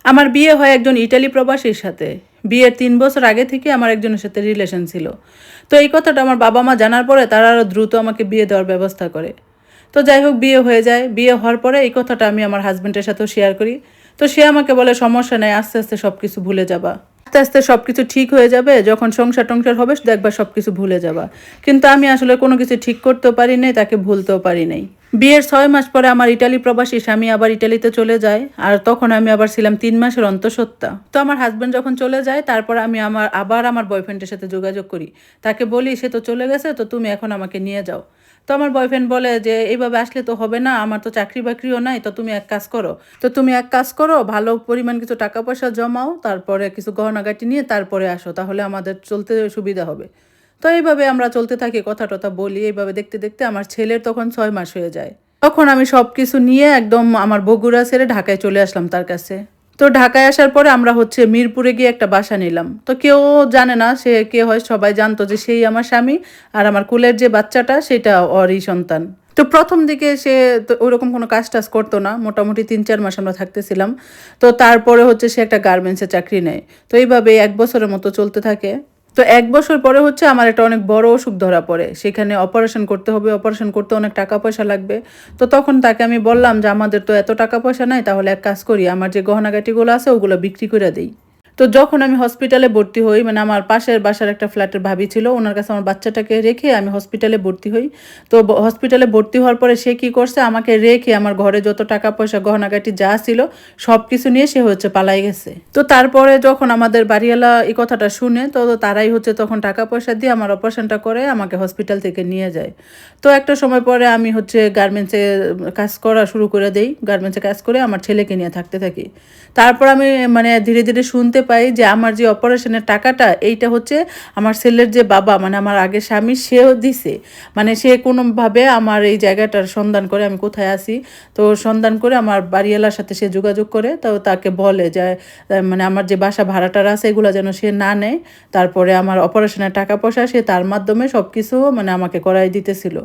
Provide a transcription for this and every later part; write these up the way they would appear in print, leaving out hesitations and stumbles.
আমার বিয়ে হয় একজন ইটালি প্রবাসীর সাথে। বিয়ের ৩ বছর আগে থেকে আমার একজনের সাথে রিলেশন ছিল। তো এই কথাটা আমার বাবা-মা জানার পরে তারা আরও দ্রুত আমাকে বিয়ে দেওয়ার ব্যবস্থা করে। তো যাই হোক বিয়ে হয়ে যায়। বিয়ে হওয়ার পরে এই কথাটা আমি আমার হাসব্যান্ডের সাথেও শেয়ার করি। তো সে আমাকে বলে, "সমস্যা নাই, আস্তে, আস্তে সবকিছু ভুলে যাবা। আস্তে, আস্তে সবকিছু ঠিক হয়ে যাবে। যখন সংসার-টংসার হবে দেখবা সবকিছু ভুলে যাবা।" কিন্তু আমি আসলে কোনো কিছু ঠিক করতেও পারি নাই, তাকে ভুলতেও পারি নাই। বিয়ের ৬ মাস পরে আমার ইটালি প্রবাসী স্বামী আবার ইটালিতে চলে যায়। আর তখন আমি আবার ছিলাম ৩ মাসের অন্তঃসত্ত্বা। তো আমার হাসব্যান্ড যখন চলে যায় তারপর আমি আমার বয়ফ্রেন্ডের সাথে যোগাযোগ করি। তাকে বলি, "সে তো চলে গেছে, তো তুমি এখন আমাকে নিয়ে যাও।" তো আমার বয়ফ্রেন্ড বলে যে, "এইভাবে আসলে তো হবে না। আমার তো চাকরি-বাকরিও নাই। তো তুমি এক কাজ করো। ভালো পরিমাণ কিছু টাকা-পয়সা জমাও। তারপরে কিছু গহনা-গাটি নিয়ে তারপরে আসো। তাহলে আমাদের চলতে সুবিধা হবে।" তো এইভাবে আমরা চলতে থাকি, কথা-টথা বলি। এইভাবে দেখতে, দেখতে আমার ছেলের তখন ৬ মাস হয়ে যায়। তখন আমি সবকিছু নিয়ে একদম আমার বগুড়া ছেড়ে ঢাকায় চলে আসলাম তার কাছে। তো ঢাকায় আসার পরে আমরা মিরপুরে গিয়ে একটা বাসা নিলাম। তো কেউ জানে না সে কে হয়, সবাই জানতো যে সেই আমার স্বামী আর আমার কুলের যে বাচ্চাটা সেটা ওরই সন্তান। তো ১ম দিকে সে তো ওইরকম কোনো কাজ-টাজ করতো না। মোটামুটি ৩-৪ মাস আমরা থাকতেছিলাম। তো তারপরে সে একটা গার্মেন্টসে চাকরি নেয়। তো এইভাবে ১ বছরের মতো চলতে থাকে। তো ১ বছর পরে আমার একটা অনেক বড় অসুখ ধরা পড়ে। সেখানে অপারেশন করতে হবে। অপারেশন করতে অনেক টাকা-পয়সা লাগবে। তো তখন তাকে আমি বললাম যে, "আমাদের তো এত টাকা-পয়সা নাই। তাহলে এক কাজ করি, আমার যে গহনা-গাটিগুলো আছে ওগুলো বিক্রি কইরা দেই।" তো যখন আমি হসপিটালে ভর্তি হই, মানে আমার পাশের বাসার একটা ফ্ল্যাটের ভাবি ছিল, উনার কাছে আমার বাচ্চাটাকে রেখে আমি হসপিটালে ভর্তি হই। তো হসপিটালে ভর্তি হওয়ার পরে সে কি করছে, আমাকে রেখে আমার ঘরে যত টাকা-পয়সা, গহনা-গাটি যা ছিল সবকিছু নিয়ে সে পালাই গেছে। তো তারপরে যখন আমাদের বাড়িওয়ালা এই কথাটা শুনে, তো তারাই তখন টাকা-পয়সা দিয়ে আমার অপারেশনটা করে আমাকে হসপিটাল থেকে নিয়ে যায়। তো একটা সময় পরে আমি গার্মেন্টসে কাজ করা শুরু করে দেই। গার্মেন্টসে কাজ করে আমার ছেলেকে নিয়ে থাকতে থাকি। তারপর আমি মানে ধীরে, ধীরে শুনতে পাই যে আমার যে অপারেশনের টাকাটা এইটা আমার ছেলের যে বাবা, মানে আমার আগের স্বামী, সেও দিছে। মানে সে কোনোভাবে আমার এই জায়গাটার সন্ধান করে আমি কোথায় আছি। তো সন্ধান করে আমার বাড়িওয়ালার সাথে সে যোগাযোগ করে। তো তাকে বলে যে মানে আমার যে বাসা ভাড়াটারা আছে এগুলা যেন সে না নেয়। তারপরে আমার অপারেশনের টাকা-পয়সা সে তার মাধ্যমে সবকিছু মানে আমাকে করাই দিতেছিল।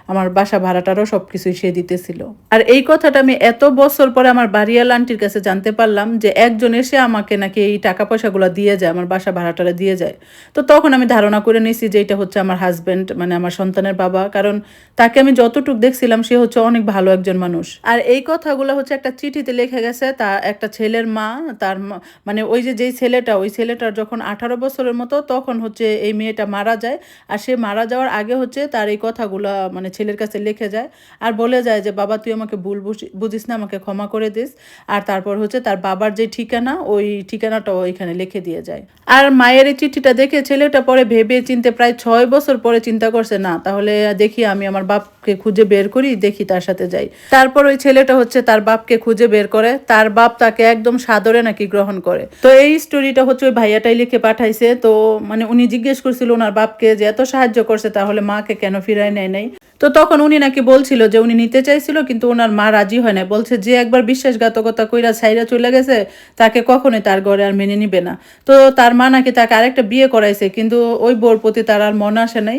আমার বাসা ভাড়াটারও সবকিছুই সে দিতেছিল। আর এই কথাটা আমি এত বছর পরে আমার বাড়িওয়ালা আন্টির কাছে জানতে পারলাম যে একজন এসে আমাকে নাকি এই টাকা-পয়সাগুলা দিয়ে যায়, আমার বাসা ভাড়াটারা দিয়ে যায়। তো তখন আমি ধারণা করে নিয়েছি যে এটা আমার হাসব্যান্ড, মানে আমার সন্তানের বাবা। কারণ তাকে আমি যতটুক দেখছিলাম সে অনেক ভালো একজন মানুষ। আর এই কথাগুলো একটা চিঠিতে লেখা গেছে একটা ছেলের মা, তার মানে যেই ছেলেটা, ওই ছেলেটার যখন ১৮ বছরের মতো তখন এই মেয়েটা মারা যায়। আর সে মারা যাওয়ার আগে তার এই কথাগুলা মানে ছেলের কাছে লিখে যায়। আর বলে যায় যে, "বাবা তুই আমাকে ভুল বুঝিস না, আমাকে ক্ষমা করে দিস।" আর তারপর তার বাবার যে ঠিকানা, ওই ঠিকানাটাও এখানে লিখে দিয়ে যায়। আর মায়ের এই চিঠিটা দেখে ছেলেটা পরে ভেবে চিন্তে প্রায় ৬ বছর পরে চিন্তা করছে, না তাহলে দেখি আমি আমার বাপকে খুঁজে বের করি, দেখি তার সাথে যাই। তারপর ওই ছেলেটা তার বাপকে খুঁজে বের করে। তার বাপ তাকে একদম সাদরে নাকি গ্রহণ করে। তো এই স্টোরিটা ওই ভাইয়াটাই লিখে পাঠাইছে। তো মানে উনি জিজ্ঞেস করছিল ওনার বাপকে যে এত সাহায্য করছে তাহলে মাকে কেন ফিরায় নেয় নাই। তো তখন উনি নাকি বলছিল যে উনি নিতে চাইছিল কিন্তু ওনার মা রাজি হয় না। বলছে যে একবার বিশ্বাসঘাতকতা কইরা ছাইরা চলে গেছে তাকে কখনোই তার ঘরে আর মেনে নিবে না। তো তার মা নাকি তাকে আরেকটা বিয়ে করাইছে, কিন্তু ওই বউর প্রতি তার আর মন আসে নাই।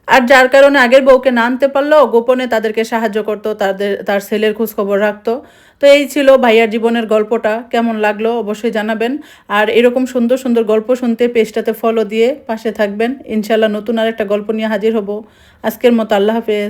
আর যার কারণে আগের বউকে না আনতে পারলেও গোপনে তাদেরকে সাহায্য করত, তার ছেলের খোঁজখবর রাখতো। তো এই ছিল ভাইয়ার জীবনের গল্পটা। কেমন লাগলো অবশ্যই জানাবেন। আর এরকম সুন্দর সুন্দর গল্প শুনতে পেজটাতে ফলো দিয়ে পাশে থাকবেন। ইনশাআল্লাহ নতুন আরেকটা গল্প নিয়ে হাজির হব। আজকের মতো আল্লাহ হাফেজ।